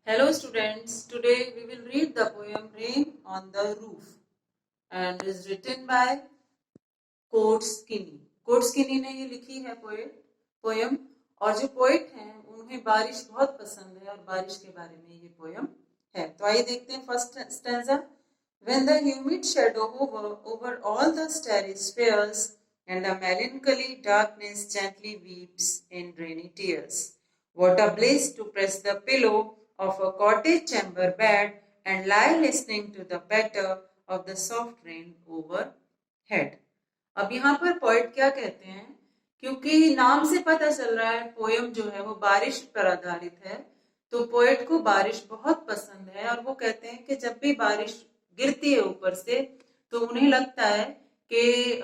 Hello students, today we will read the poem Rain on the Roof and is written by कोट्सकिनी। कोट्सकिनी ने ये लिखी है poem और जो पोएट हैं उन्हें बारिश बहुत पसंद है और बारिश के बारे में ये पोयम है। तो आइए देखते हैं first stanza. When the humid shadow hover over all the starry spheres and a melancholy darkness gently weeps in rainy tears, what a bliss to press the pillow of a cottage chamber bed and lie listening to the patter of the soft rain overhead. अब यहाँ पर poet क्या कहते हैं, क्योंकि नाम से पता चल रहा है पोयम जो है वो बारिश पर आधारित है, तो पोएट को बारिश बहुत पसंद है और वो कहते हैं कि जब भी बारिश गिरती है ऊपर से तो उन्हें लगता है कि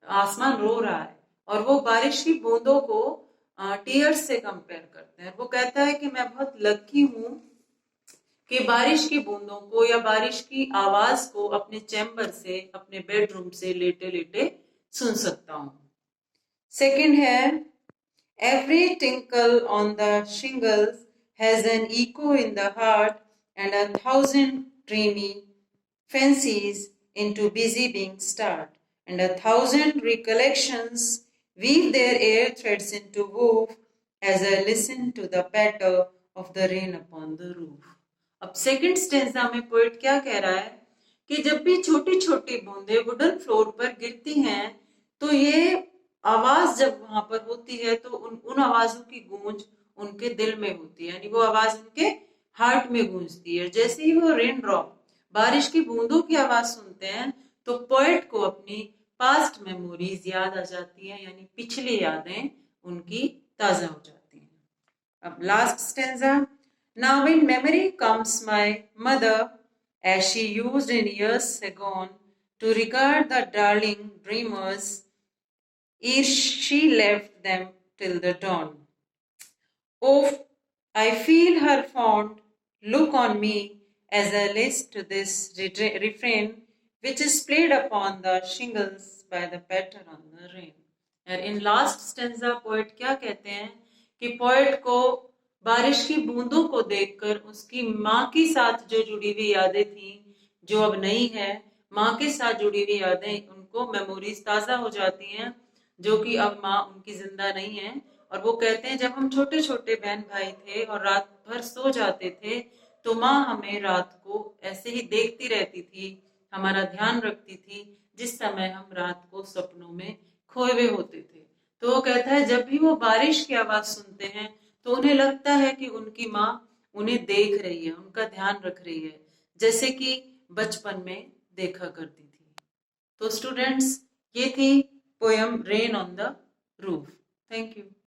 आसमान रो रहा है और वो बारिश की बूंदों को टीयर्स से कंपेयर करते हैं। वो कहता है कि मैं बहुत लकी हूँ कि बारिश की बूंदों को या बारिश की आवाज को अपने चैम्बर से, अपने बेडरूम से लेटे लेटे सुन सकता हूँ। सेकंड है, every tinkle on the shingles has an echo in the heart and 1,000 dreamy fancies into busy being start, and 1,000 recollections weave their air threads into woof as I listen to the patter of the rain upon the roof. अब second stanza में poet क्या कह रहा है कि जब भी छोटी छोटी बूंदें वुडन फ्लोर पर गिरती हैं तो ये आवाज जब वहां पर होती है तो उन आवाजों की गूंज उनके दिल में होती है, यानी वो आवाज उनके हार्ट में गूंजती है। जैसे ही वो रेन ड्रॉप, बारिश की बूंदों की आवाज सुनते हैं तो पोएट को अपनी पास्ट मेमोरीज याद आ जाती हैं, यानी पिछली यादें उनकी ताजा हो जाती हैं। अब last stanza. Now in memory comes my mother as she used in years agone to regard the darling dreamers ere she left them till the dawn. Oh, I feel her fond look on me as I listen to this refrain which is played upon the shingles by the patter on the rain. And in last stanza poet क्या कहते हैं कि poet को बारिश की बूंदों को देखकर उसकी माँ के साथ जो जुड़ी हुई यादें थी, जो अब नहीं है, माँ के साथ जुड़ी हुई यादें उनको मेमोरीज ताजा हो जाती हैं, जो कि अब माँ उनकी जिंदा नहीं है। और वो कहते हैं जब हम छोटे छोटे बहन भाई थे और रात भर सो जाते थे तो माँ हमें रात को ऐसे ही देखती रहती थी, हमारा ध्यान रखती थी जिस समय हम रात को सपनों में खोए हुए होते थे। तो वो कहता है जब भी वो बारिश की आवाज सुनते हैं तो उन्हें लगता है कि उनकी माँ उन्हें देख रही है, उनका ध्यान रख रही है, जैसे कि बचपन में देखा करती थी। तो स्टूडेंट्स, ये थी poem rain on the roof. Thank you.